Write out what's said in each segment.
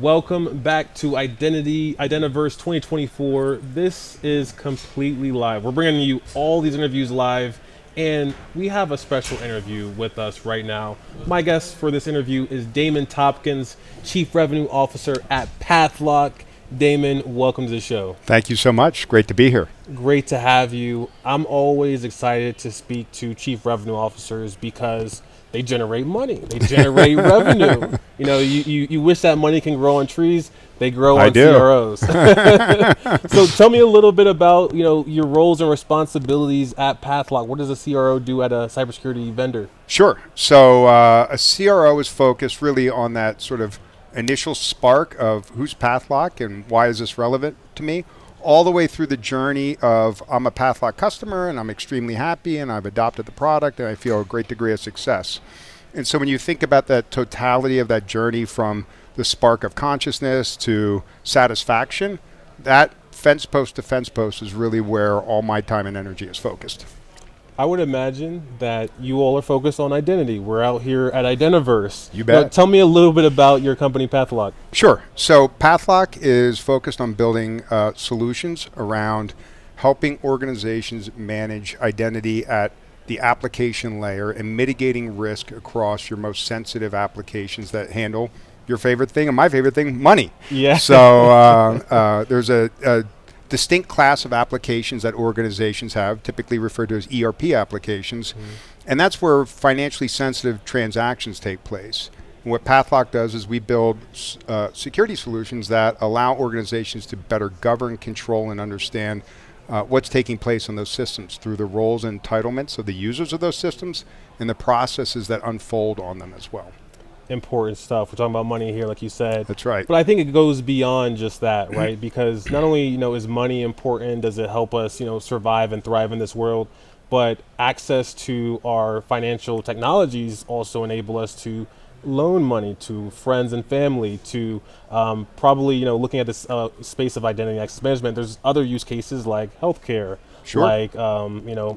Welcome back to Identiverse 2024. This is completely live. We're bringing you all these interviews live, and we have a special interview with us right now. My guest for this interview is Damon Tompkins, Chief Revenue Officer at Pathlock. Damon, welcome to the show. Thank you so much. Great to be here. Great to have you. I'm always excited to speak to Chief Revenue Officers because they generate money. They generate revenue. You know, you wish that money can grow on trees. They grow on CROs. So tell me a little bit about, your roles and responsibilities at Pathlock. What does a CRO do at a cybersecurity vendor? Sure. So a CRO is focused really on that sort of initial spark of who's Pathlock and why is this relevant to me, all the way through the journey of I'm a Pathlock customer and I'm extremely happy and I've adopted the product and I feel a great degree of success. And so when you think about that totality of that journey from the spark of consciousness to satisfaction, that fence post to fence post is really where all my time and energy is focused. I would imagine that you all are focused on identity. We're out here at Identiverse. You bet. Tell me a little bit about your company, Pathlock. Sure. So Pathlock is focused on building solutions around helping organizations manage identity at the application layer and mitigating risk across your most sensitive applications that handle your favorite thing and my favorite thing, money. Yeah. So there's a distinct class of applications that organizations have, typically referred to as ERP applications, and that's where financially sensitive transactions take place. And what Pathlock does is we build security solutions that allow organizations to better govern, control, and understand what's taking place on those systems through the roles and entitlements of the users of those systems and the processes that unfold on them as well. Important stuff. We're talking about money here, like you said. That's right. But I think it goes beyond just that, right? Because not only, is money important, does it help us, survive and thrive in this world, but access to our financial technologies also enable us to loan money to friends and family, to probably, looking at this space of identity access management, there's other use cases like healthcare, sure, like,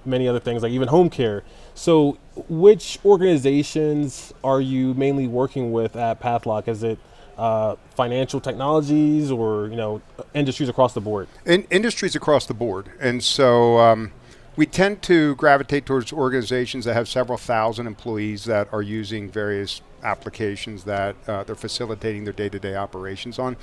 many other things like even home care. So which organizations are you mainly working with at Pathlock? Is it financial technologies or, industries across the board? Industries across the board. And so we tend to gravitate towards organizations that have several thousand employees that are using various applications that they're facilitating their day-to-day operations on.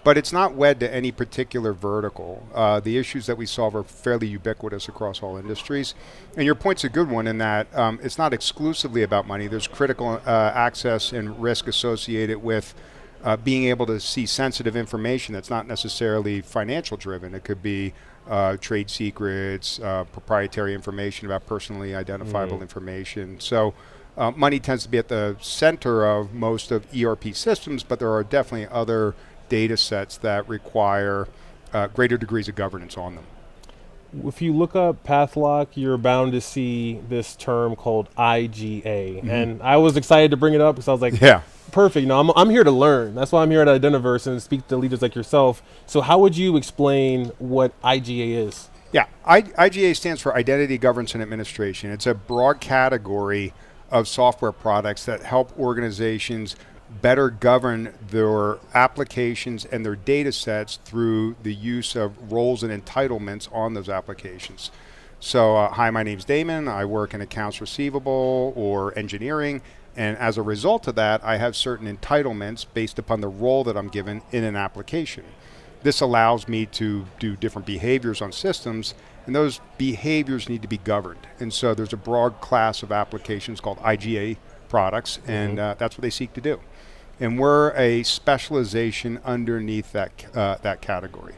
But it's not wed to any particular vertical. The issues that we solve are fairly ubiquitous across all industries. And your point's a good one in that it's not exclusively about money. There's critical access and risk associated with being able to see sensitive information that's not necessarily financial driven. It could be trade secrets, proprietary information about personally identifiable information. So money tends to be at the center of most of ERP systems, but there are definitely other data sets that require greater degrees of governance on them. If you look up Pathlock, you're bound to see this term called IGA. And I was excited to bring it up because I was like, yeah, perfect. I'm here to learn. That's why I'm here at Identiverse and speak to leaders like yourself. So how would you explain what IGA is? Yeah, IGA stands for Identity Governance and Administration. It's a broad category of software products that help organizations better govern their applications and their data sets through the use of roles and entitlements on those applications. So, hi, my name's Damon. I work in accounts receivable or engineering. And as a result of that, I have certain entitlements based upon the role that I'm given in an application. This allows me to do different behaviors on systems, and those behaviors need to be governed. And so there's a broad class of applications called IGA products, and that's what they seek to do. And we're a specialization underneath that category.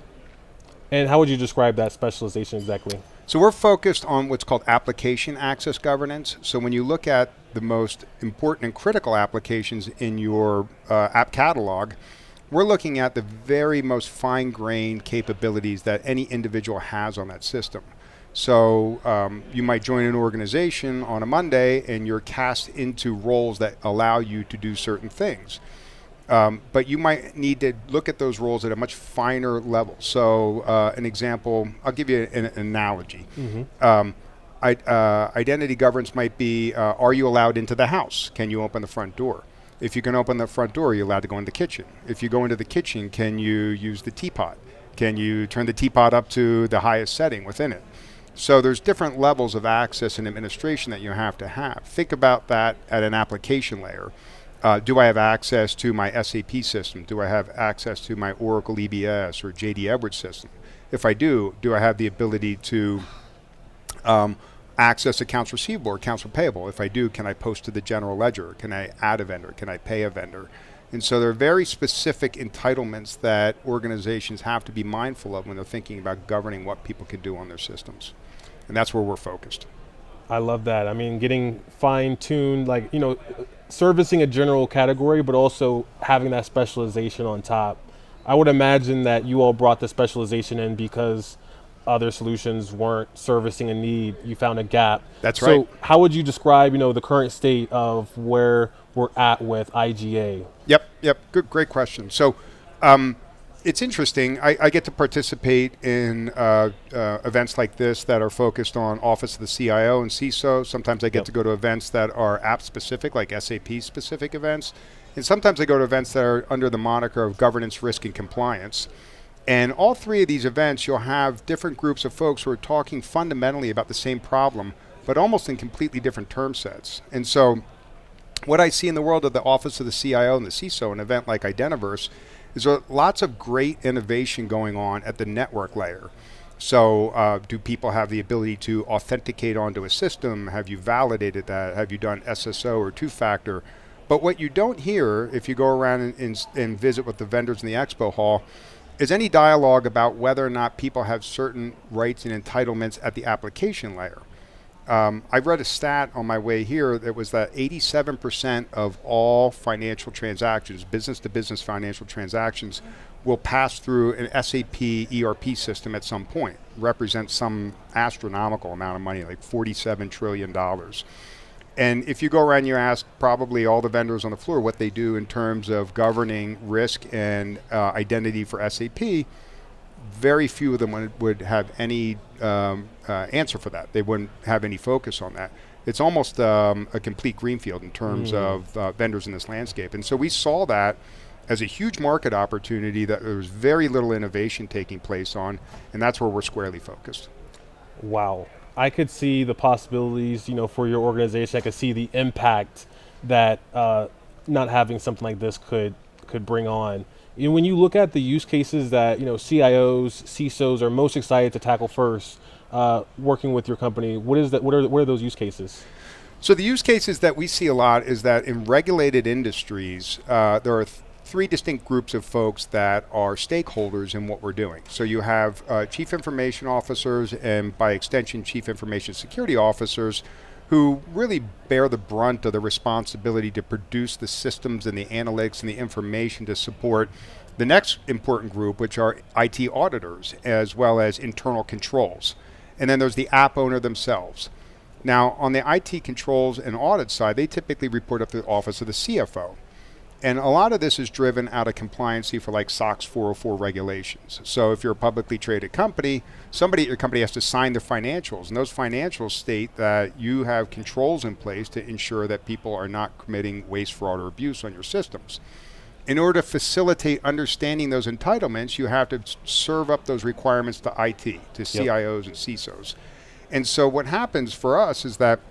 And how would you describe that specialization exactly? So we're focused on what's called application access governance. So when you look at the most important and critical applications in your app catalog, we're looking at the very most fine-grained capabilities that any individual has on that system. So you might join an organization on a Monday and you're cast into roles that allow you to do certain things. But you might need to look at those roles at a much finer level. So an example, I'll give you an analogy. Identity governance might be, are you allowed into the house? Can you open the front door? If you can open the front door, you're allowed to go in the kitchen. If you go into the kitchen, can you use the teapot? Can you turn the teapot up to the highest setting within it? So there's different levels of access and administration that you have to have. Think about that at an application layer. Do I have access to my SAP system? Do I have access to my Oracle EBS or JD Edwards system? If I do I have the ability to access accounts receivable or accounts payable? If I do, can I post to the general ledger? Can I add a vendor? Can I pay a vendor? And so there are very specific entitlements that organizations have to be mindful of when they're thinking about governing what people can do on their systems. And that's where we're focused. I love that. I mean, getting fine-tuned, like, servicing a general category, but also having that specialization on top. I would imagine that you all brought the specialization in because other solutions weren't servicing a need. You found a gap. That's right. So how would you describe, the current state of where we're at with IGA? Yep. Good, great question. So it's interesting. I get to participate in events like this that are focused on Office of the CIO and CISO. Sometimes I get to go to events that are app-specific, like SAP-specific events. And sometimes I go to events that are under the moniker of governance, risk, and compliance. And all three of these events, you'll have different groups of folks who are talking fundamentally about the same problem, but almost in completely different term sets. And so what I see in the world of the Office of the CIO and the CISO, an event like Identiverse, is lots of great innovation going on at the network layer. So do people have the ability to authenticate onto a system? Have you validated that? Have you done SSO or two-factor? But what you don't hear if you go around and visit with the vendors in the expo hall is any dialogue about whether or not people have certain rights and entitlements at the application layer. I read a stat on my way here that was that 87% of all financial transactions, business-to-business financial transactions, will pass through an SAP ERP system at some point. Represents some astronomical amount of money, like $47 trillion. And if you go around and you ask probably all the vendors on the floor what they do in terms of governing risk and identity for SAP, very few of them would have any answer for that. They wouldn't have any focus on that. It's almost a complete greenfield in terms of vendors in this landscape. And so we saw that as a huge market opportunity that there was very little innovation taking place on, and that's where we're squarely focused. Wow. I could see the possibilities, for your organization. I could see the impact that not having something like this could bring on. When you look at the use cases that CIOs, CISOs are most excited to tackle first, working with your company, what are those use cases? So the use cases that we see a lot is that in regulated industries, there are three distinct groups of folks that are stakeholders in what we're doing. So you have chief information officers and by extension chief information security officers who really bear the brunt of the responsibility to produce the systems and the analytics and the information to support the next important group, which are IT auditors as well as internal controls. And then there's the app owner themselves. Now on the IT controls and audit side, they typically report up to the office of the CFO. And a lot of this is driven out of compliancy for like SOX 404 regulations. So if you're a publicly traded company, somebody at your company has to sign the financials. And those financials state that you have controls in place to ensure that people are not committing waste, fraud, or abuse on your systems. In order to facilitate understanding those entitlements, you have to serve up those requirements to IT, to CIOs and CISOs. And so what happens for us is that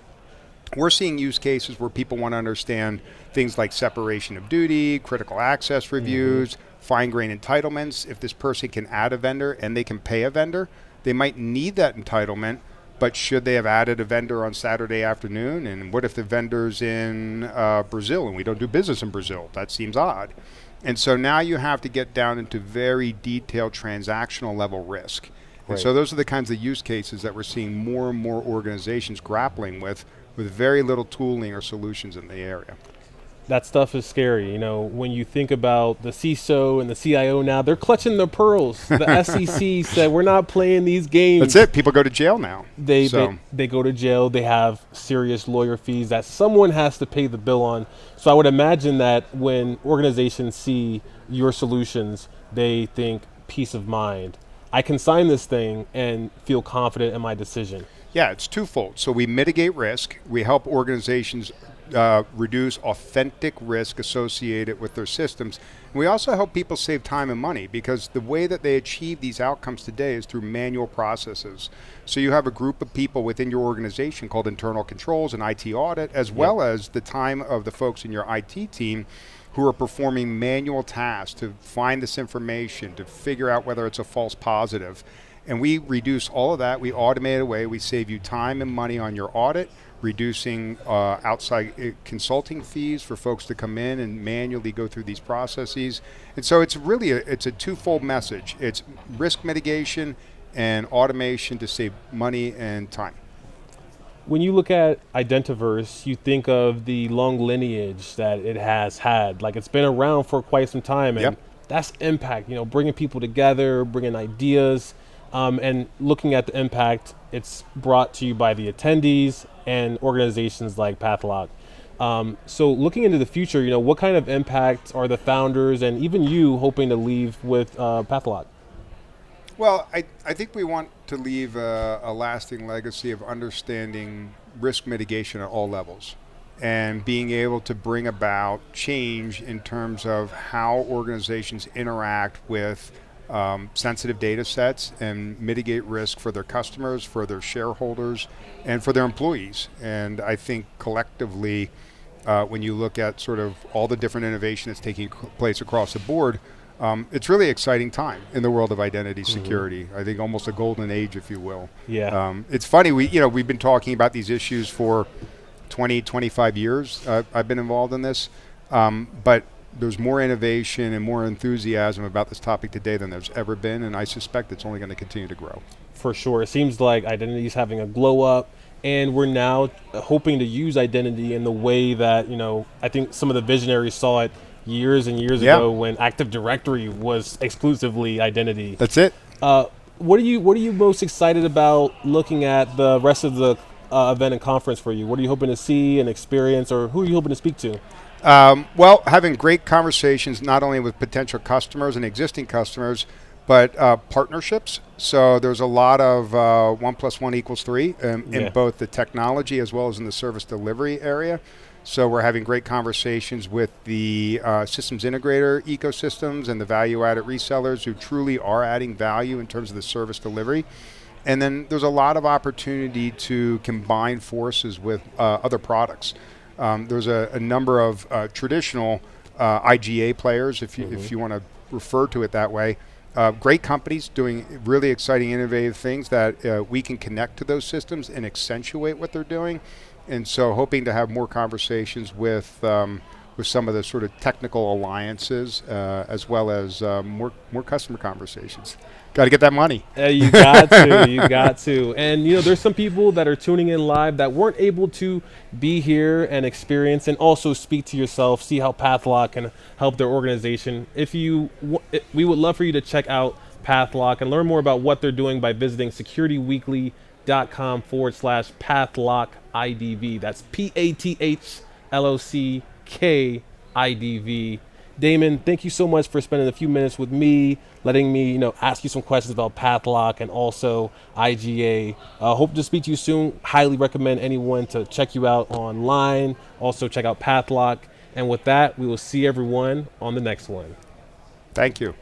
we're seeing use cases where people want to understand things like separation of duty, critical access reviews, fine-grained entitlements. If this person can add a vendor and they can pay a vendor, they might need that entitlement, but should they have added a vendor on Saturday afternoon? And what if the vendor's in Brazil and we don't do business in Brazil? That seems odd. And so now you have to get down into very detailed transactional level risk. And so those are the kinds of use cases that we're seeing more and more organizations grappling with very little tooling or solutions in the area. That stuff is scary. When you think about the CISO and the CIO now, they're clutching their pearls. The SEC said, we're not playing these games. That's it. People go to jail now. They go to jail. They have serious lawyer fees that someone has to pay the bill on. So I would imagine that when organizations see your solutions, they think peace of mind. I can sign this thing and feel confident in my decision. Yeah, it's twofold. So we mitigate risk. We help organizations reduce authentic risk associated with their systems. And we also help people save time and money, because the way that they achieve these outcomes today is through manual processes. So you have a group of people within your organization called internal controls and IT audit, as well as the time of the folks in your IT team who are performing manual tasks to find this information, to figure out whether it's a false positive. And we reduce all of that. We automate it away. We save you time and money on your audit, reducing outside consulting fees for folks to come in and manually go through these processes. And so it's really it's a twofold message. It's risk mitigation and automation to save money and time. When you look at Identiverse, you think of the long lineage that it has had. Like, it's been around for quite some time, and that's impact, bringing people together, bringing ideas, and looking at the impact it's brought to you by the attendees and organizations like Pathlock. So looking into the future, what kind of impact are the founders and even you hoping to leave with Pathlock? Well, I think we want to leave a lasting legacy of understanding risk mitigation at all levels and being able to bring about change in terms of how organizations interact with sensitive data sets and mitigate risk for their customers, for their shareholders, and for their employees. And I think collectively, when you look at sort of all the different innovation that's taking place across the board, it's really exciting time in the world of identity security. I think almost a golden age, if you will. Yeah. It's funny, we've been talking about these issues for 20, 25 years. I've been involved in this, but there's more innovation and more enthusiasm about this topic today than there's ever been, and I suspect it's only going to continue to grow. For sure. It seems like identity is having a glow up, and we're now hoping to use identity in the way that, I think some of the visionaries saw it years and years ago when Active Directory was exclusively identity. That's it. What are you most excited about looking at the rest of the event and conference for you? What are you hoping to see and experience, or who are you hoping to speak to? Well, having great conversations not only with potential customers and existing customers, but partnerships. So there's a lot of 1 + 1 = 3 in both the technology as well as in the service delivery area. So we're having great conversations with the systems integrator ecosystems and the value-added resellers who truly are adding value in terms of the service delivery. And then there's a lot of opportunity to combine forces with other products. There's a number of traditional IGA players, if you want to refer to it that way. Great companies doing really exciting, innovative things that we can connect to those systems and accentuate what they're doing. And so hoping to have more conversations with some of the sort of technical alliances, as well as more customer conversations. Got to get that money. You got to. And there's some people that are tuning in live that weren't able to be here and experience and also speak to yourself, see how Pathlock can help their organization. We would love for you to check out Pathlock and learn more about what they're doing by visiting securityweekly.com/PathlockIDV. That's PATHLOCKIDV. Damon, thank you so much for spending a few minutes with me, letting me, ask you some questions about Pathlock and also IGA. Hope to speak to you soon. Highly recommend anyone to check you out online. Also check out Pathlock. And with that, we will see everyone on the next one. Thank you.